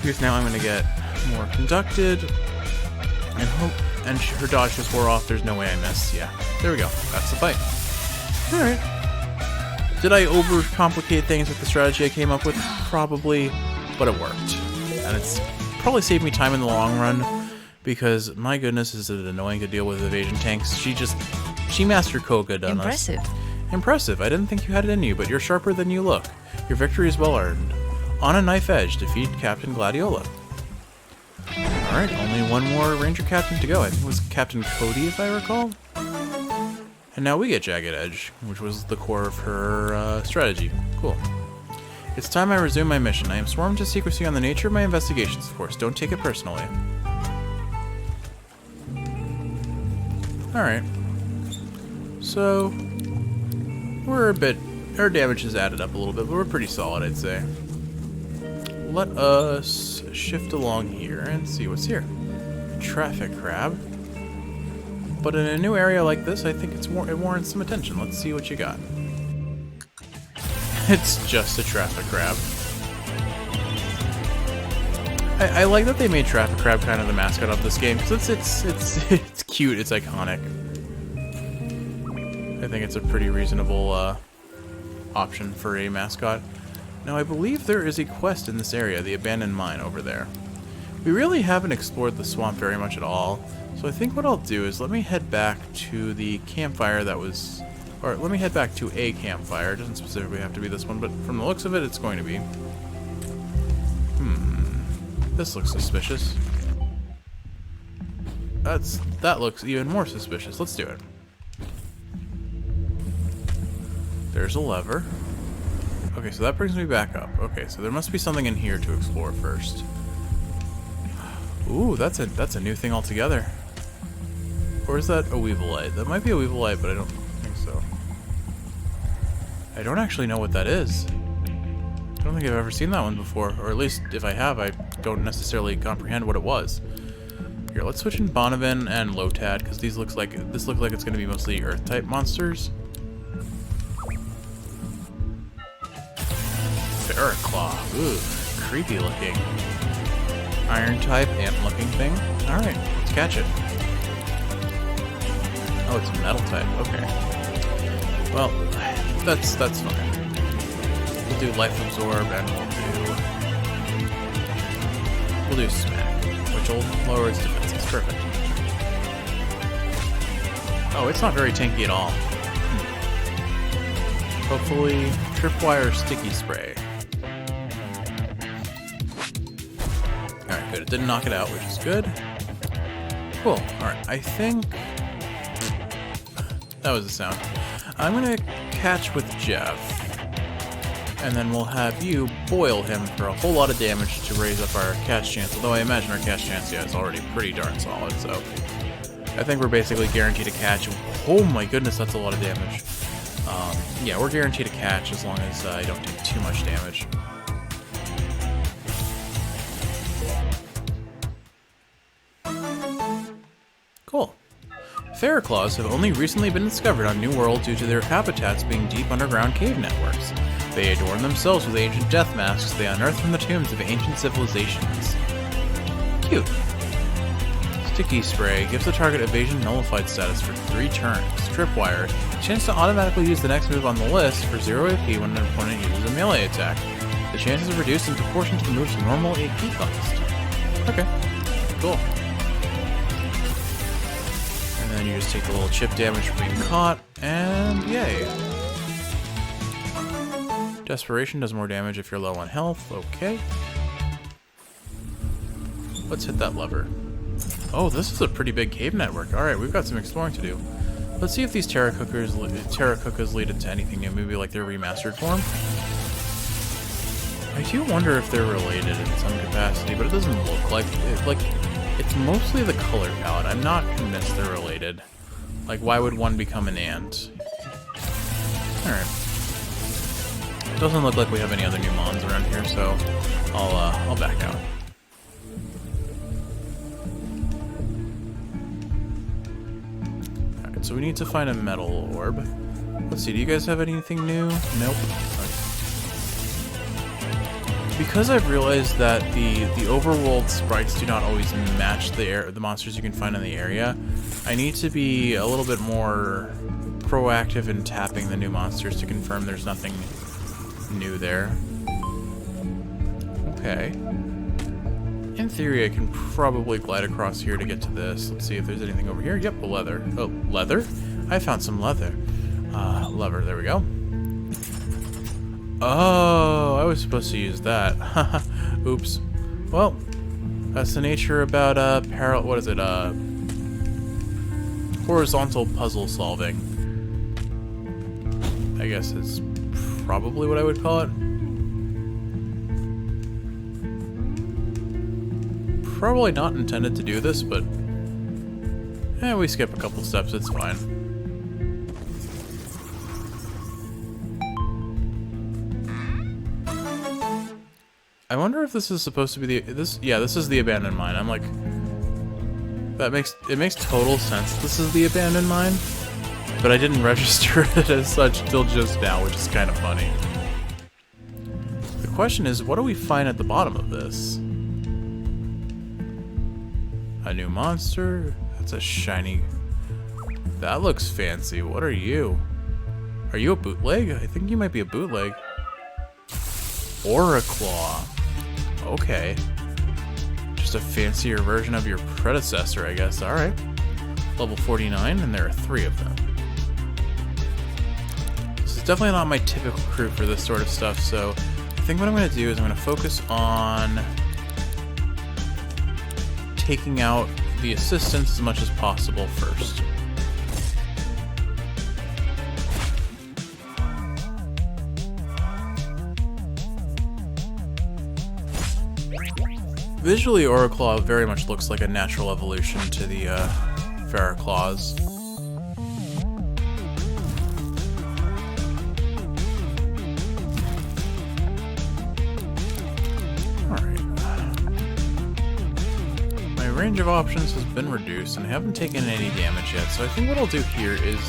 because now I'm going to get more conducted, and hope, and her dodge just wore off. There's no way I missed. Yeah, there we go. That's the fight. Alright. Did I overcomplicate things with the strategy I came up with? Probably, but it worked. And it's probably saved me time in the long run, because my goodness, is it annoying to deal with evasion tanks. She mastered Koga on us. Impressive. I didn't think you had it in you, but you're sharper than you look. Your victory is well earned. On a knife edge, defeat Captain Gladiola. Alright, only one more Ranger Captain to go. I think it was Captain Cody, if I recall. And now we get Jagged Edge, which was the core of her strategy. Cool. It's time I resume my mission. I am sworn to secrecy on the nature of my investigations, of course. Don't take it personally. Alright. So, our damage has added up a little bit, but we're pretty solid, I'd say. Let us shift along here and see what's here. Traffic crab. But in a new area like this, I think it warrants some attention. Let's see what you got. It's just a traffic crab. I like that they made traffic crab kind of the mascot of this game, because it's cute, it's iconic. I think it's a pretty reasonable option for a mascot. Now, I believe there is a quest in this area, the abandoned mine over there. We really haven't explored the swamp very much at all, so I think what I'll do is let me head back to the campfire that was... Or let me head back to a campfire. It doesn't specifically have to be this one, but from the looks of it, it's going to be. This looks suspicious. That looks even more suspicious. Let's do it. There's a lever. Okay, so that brings me back up. Okay, so there must be something in here to explore first. Ooh, that's a new thing altogether. Or is that a Weevilite? That might be a Weevilite, but I don't think so. I don't actually know what that is. I don't think I've ever seen that one before, or at least if I have, I don't necessarily comprehend what it was. Here, let's switch in Bonavin and Lotad, because this looks like it's going to be mostly Earth-type monsters. Claw. Ooh, creepy looking. Iron type, ant looking thing. Alright, let's catch it. Oh, it's metal type, okay. Well, that's fine. We'll do life absorb and we'll do smack, which will lower its defenses. Perfect. Oh, it's not very tanky at all. Hopefully, tripwire sticky spray. Alright, good. It didn't knock it out, which is good. Cool. Alright, I think... That was the sound. I'm gonna catch with Jeff. And then we'll have you boil him for a whole lot of damage to raise up our catch chance. Although I imagine our catch chance, yeah, is already pretty darn solid. So I think we're basically guaranteed to catch. Oh my goodness, that's a lot of damage. Yeah, we're guaranteed to catch as long as I don't take too much damage. Cool. Ferroclaws have only recently been discovered on New World due to their habitats being deep underground cave networks. They adorn themselves with ancient death masks they unearth from the tombs of ancient civilizations. Cute. Sticky Spray gives the target evasion nullified status for 3 turns. Tripwire, chance to automatically use the next move on the list for 0 AP when an opponent uses a melee attack. The chances are reduced in proportion to the move's normal AP cost. Okay, cool. And then you just take the little chip damage from being caught, and yay. Desperation does more damage if you're low on health, okay. Let's hit that lever. Oh, this is a pretty big cave network. Alright, we've got some exploring to do. Let's see if these Terra Cookers lead into anything new, maybe like their remastered form. I do wonder if they're related in some capacity, but it doesn't look like it. Like, it's mostly the color palette. I'm not convinced they're related. Like, why would one become an ant? Alright. Doesn't look like we have any other new mons around here, so I'll back out. Alright, so we need to find a metal orb. Let's see, do you guys have anything new? Nope. Because I've realized that the overworld sprites do not always match the monsters you can find in the area, I need to be a little bit more proactive in tapping the new monsters to confirm there's nothing new there. Okay. In theory, I can probably glide across here to get to this. Let's see if there's anything over here. Yep, a leather. Oh, leather? I found some leather. Lever, there we go. Oh, I was supposed to use that. Oops. Well, that's the nature about, what is it, horizontal puzzle solving. I guess it's probably what I would call it. Probably not intended to do this, but we skip a couple steps, it's fine. I wonder if this is supposed to be this is the abandoned mine. I'm like, it makes total sense. This is the abandoned mine, but I didn't register it as such till just now, which is kind of funny. The question is, what do we find at the bottom of this? A new monster? That's a shiny... That looks fancy. What are you? Are you a bootleg? I think you might be a bootleg. Auraclaw. Okay. Just a fancier version of your predecessor, I guess. Alright. Level 49, and there are 3 of them. This is definitely not my typical crew for this sort of stuff, so I think what I'm going to do is I'm going to focus on taking out the assistants as much as possible first. Visually, Auraclaw very much looks like a natural evolution to the Ferroclaws. Alright. My range of options has been reduced, and I haven't taken any damage yet, so I think what I'll do here is...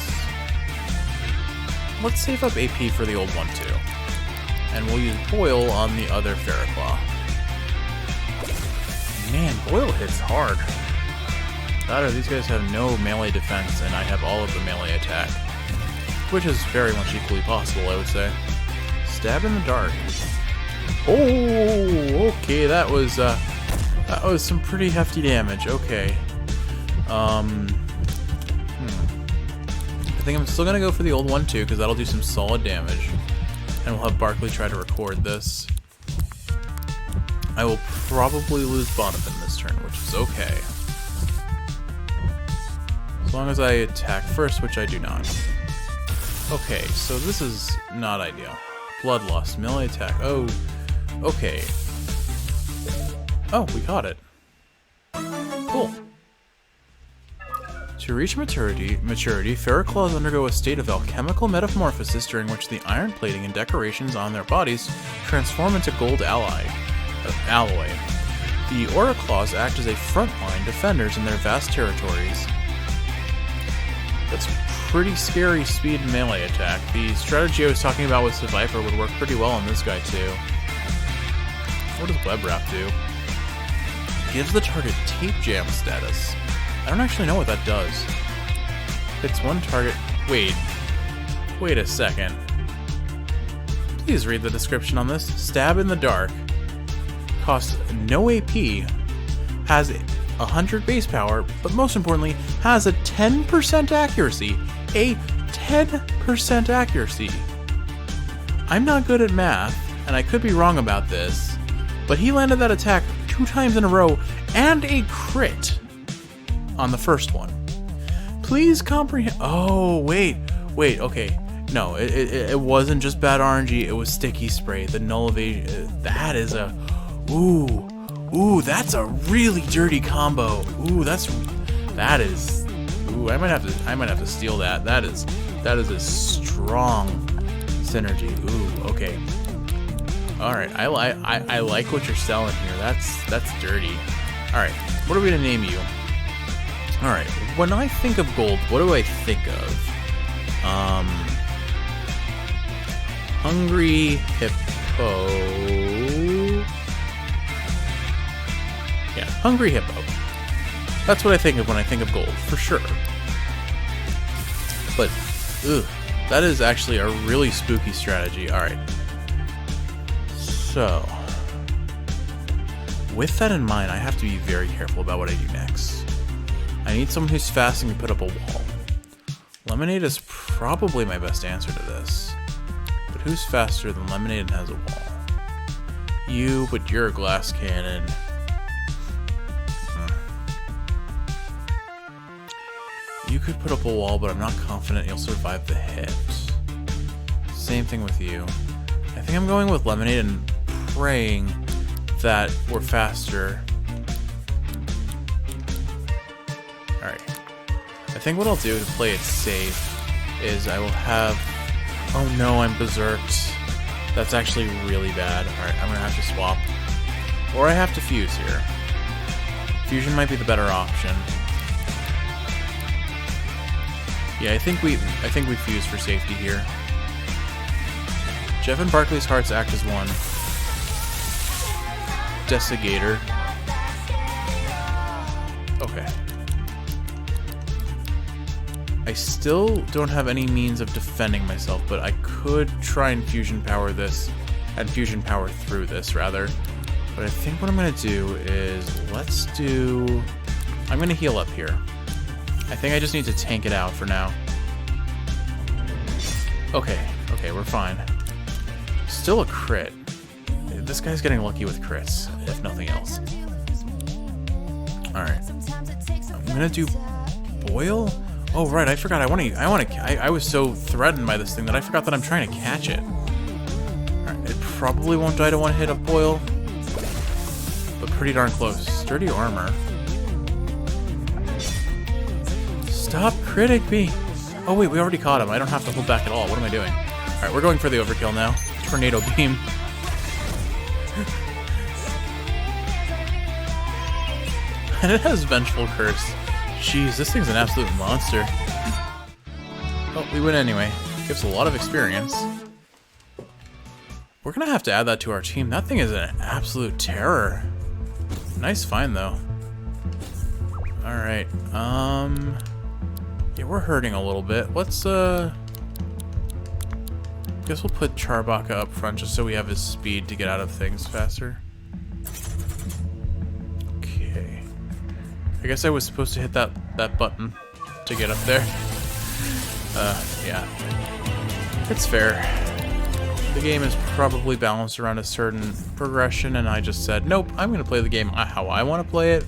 Let's save up AP for the old one, too. And we'll use Boil on the other Ferroclaw. Man, Boil hits hard. That or these guys have no melee defense, and I have all of the melee attack. Which is very much equally possible, I would say. Stab in the dark. Oh, okay, that was some pretty hefty damage. Okay. I think I'm still gonna go for the old one too, because that'll do some solid damage. And we'll have Barkley try to record this. I will probably lose Bonavin this turn, which is okay. As long as I attack first, which I do not. Okay, so this is not ideal. Bloodlust, melee attack. Oh, Okay. Oh, we got it. Cool. To reach maturity, ferret claws undergo a state of alchemical metamorphosis during which the iron plating and decorations on their bodies transform into gold alloy. The aura claws act as a frontline defenders in their vast territories. That's pretty scary speed melee attack. The strategy I was talking about with Viper would work pretty well on this guy too. What does Web Wrap do? Gives the target tape jam status. I don't actually know what that does. Hits one target. Wait a second. Please read the description on this. Stab in the dark. Costs no AP. Has 100 base power, but most importantly, has a 10% accuracy. A 10% accuracy. I'm not good at math, and I could be wrong about this, but he landed that attack 2 times in a row and a crit on the first one. Please comprehend. Oh, wait, okay. No, it wasn't just bad RNG, it was sticky spray. The null evasion. That is a. Ooh, that's a really dirty combo. Ooh, that is. Ooh, I might have to steal that. That is a strong synergy. Ooh, okay. All right, I like what you're selling here. That's dirty. All right, what are we gonna name you? All right, when I think of gold, what do I think of? Hungry Hippo. Yeah, Hungry Hippo. That's what I think of when I think of gold, for sure. But, that is actually a really spooky strategy. All right. So, with that in mind, I have to be very careful about what I do next. I need someone who's fast and can put up a wall. Lemonade is probably my best answer to this. But who's faster than Lemonade and has a wall? You, but you're a glass cannon. You could put up a wall, but I'm not confident you'll survive the hit. Same thing with you. I think I'm going with Lemonade and praying that we're faster. Alright. I think what I'll do to play it safe is I will have... Oh no, I'm berserked. That's actually really bad. Alright, I'm gonna have to swap. Or I have to fuse here. Fusion might be the better option. Yeah, I think we fuse for safety here. Jeff and Barkley's hearts act as one. Desiccator. Okay. I still don't have any means of defending myself, but I could try and fusion power this, and fusion power through this, rather. But I think what I'm going to do is, I'm going to heal up here. I think I just need to tank it out for now. Okay, we're fine. Still a crit. This guy's getting lucky with crits, if nothing else. Alright. I'm gonna do boil? Oh right, I forgot. I was so threatened by this thing that I forgot that I'm trying to catch it. Alright, it probably won't die to one hit of boil. But pretty darn close. Sturdy armor. Stop critting me! Oh wait, we already caught him. I don't have to hold back at all. What am I doing? Alright, we're going for the overkill now. Tornado beam. And it has Vengeful Curse. Jeez, this thing's an absolute monster. Oh, we win anyway. Gives a lot of experience. We're gonna have to add that to our team. That thing is an absolute terror. Nice find, though. Alright, yeah, we're hurting a little bit. Let's, guess we'll put Charbaka up front just so we have his speed to get out of things faster. Okay. I guess I was supposed to hit that button to get up there. Yeah. It's fair. The game is probably balanced around a certain progression, and I just said, nope, I'm going to play the game how I want to play it,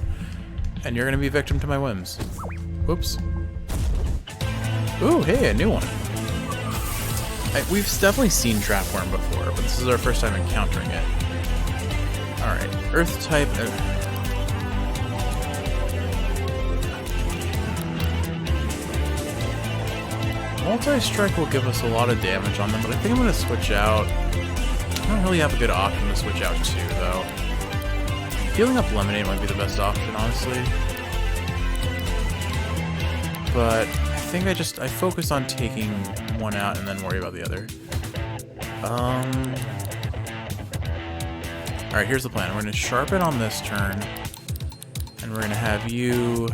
and you're going to be victim to my whims. Whoops. Ooh, hey, a new one. We've definitely seen Trapworm before, but this is our first time encountering it. Earth type. Multi-strike will give us a lot of damage on them, but I think I'm going to switch out. I don't really have a good option to switch out to, though. Healing up Lemonade might be the best option, honestly. But I think I focus on taking one out and then worry about the other. Alright, here's the plan. We're going to sharpen on this turn, and we're going to have you...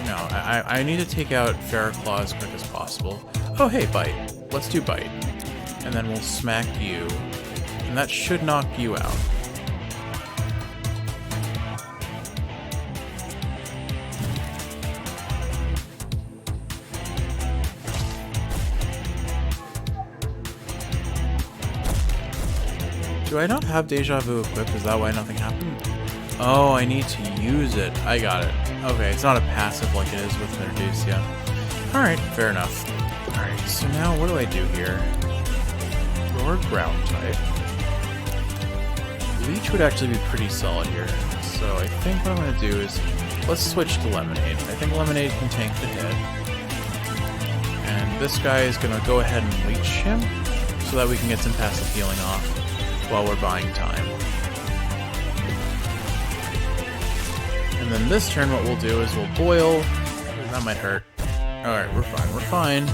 No, I need to take out Ferroclaw as quick as possible. Oh, hey, Bite. Let's do Bite. And then we'll smack you. And that should knock you out. Do I not have Deja Vu equipped? Is that why nothing happened? Oh, I need to use it. I got it. Okay, it's not a passive like it is with Introduce, yeah. Alright, fair enough. Alright, so now what do I do here? Your ground type. Leech would actually be pretty solid here. So I think what I'm going to do is, let's switch to Lemonade. I think Lemonade can tank the hit. And this guy is going to go ahead and leech him, so that we can get some passive healing off while we're buying time. And then this turn what we'll do is we'll boil. That might hurt. Alright, we're fine. We're fine.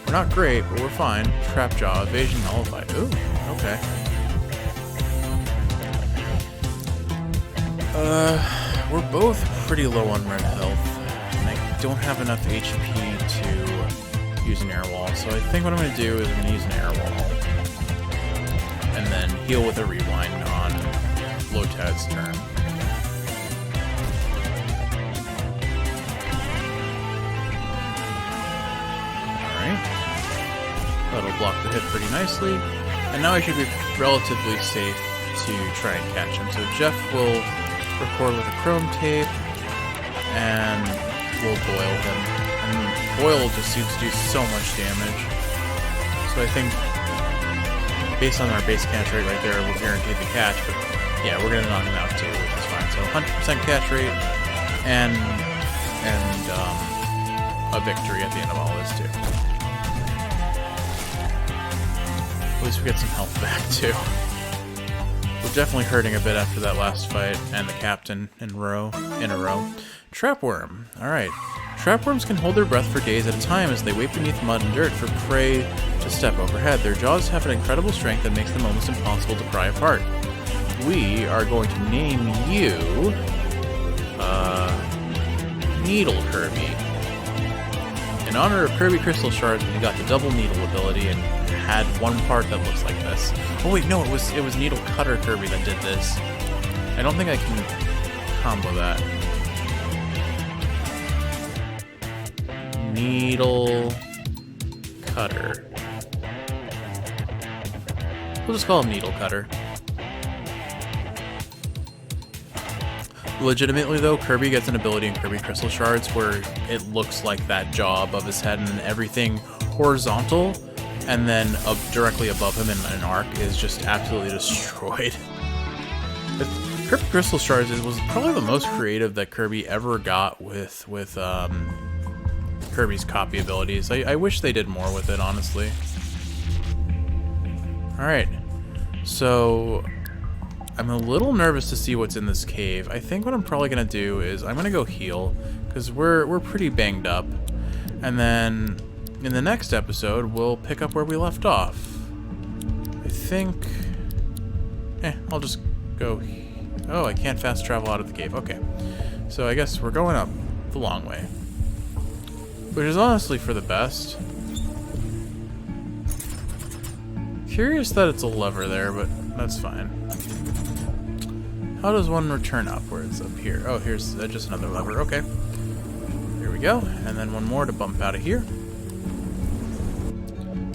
We're not great, but we're fine. Trap Jaw, Evasion, Nullify. Ooh, okay. We're both pretty low on red health. And I don't have enough HP to use an air wall. So I think what I'm going to do is I'm going to use an air wall. And then heal with a rewind on Lotad's turn. Alright. That'll block the hit pretty nicely. And now I should be relatively safe to try and catch him. So Jeff will record with a chrome tape, and we'll boil him. And boil just seems to do so much damage. So I think, based on our base catch rate right there, we'll guarantee the catch, but yeah, we're going to knock him out too, which is fine. So 100% catch rate, and a victory at the end of all this too. At least we get some health back too. We're definitely hurting a bit after that last fight, and the captain in a row. Trapworm. Alright. Trapworms can hold their breath for days at a time as they wait beneath mud and dirt for prey to step overhead. Their jaws have an incredible strength that makes them almost impossible to pry apart. We are going to name you... Needle Kirby. In honor of Kirby Crystal Shards, we got the double needle ability and had one part that looks like this. Oh wait, no, it was Needle Cutter Kirby that did this. I don't think I can combo that. Needle Cutter. We'll just call him Needle Cutter. Legitimately though, Kirby gets an ability in Kirby Crystal Shards where it looks like that jaw above his head, and then everything horizontal and then directly above him in an arc is just absolutely destroyed. Kirby Crystal Shards was probably the most creative that Kirby ever got with Kirby's copy abilities. I wish they did more with it, honestly. Alright, so I'm a little nervous to see what's in this cave. I think what I'm probably going to do is I'm going to go heal, because we're pretty banged up. And then in the next episode, we'll pick up where we left off. I think... I'll just go... Oh, I can't fast travel out of the cave. Okay. So I guess we're going up the long way. Which is honestly for the best. Curious that it's a lever there, but that's fine. How does one return upwards? Up here. Oh, here's just another lever. Okay. Here we go. And then one more to bump out of here.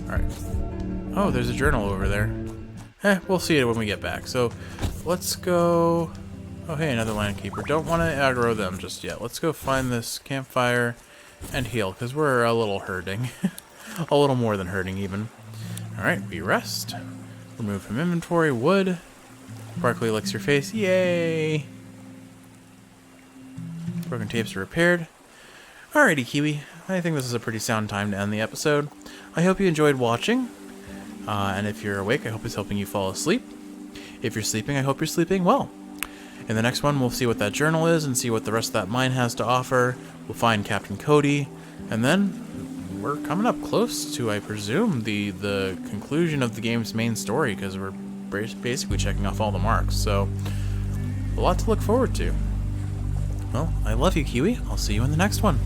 Alright. Oh, there's a journal over there. We'll see it when we get back. So, let's go... Oh, hey, another land keeper. Don't want to aggro them just yet. Let's go find this campfire and heal, because we're a little hurting. A little more than hurting, even. Alright, we rest. Remove from inventory wood. Barkley licks your face. Yay! Broken tapes are repaired. Alrighty, Kiwi. I think this is a pretty sound time to end the episode. I hope you enjoyed watching. And if you're awake, I hope it's helping you fall asleep. If you're sleeping, I hope you're sleeping well. In the next one, we'll see what that journal is and see what the rest of that mine has to offer. We'll find Captain Cody. And then we're coming up close to, I presume, the conclusion of the game's main story, because we're basically checking off all the marks. So, a lot to look forward to. Well, I love you, Kiwi. I'll see you in the next one.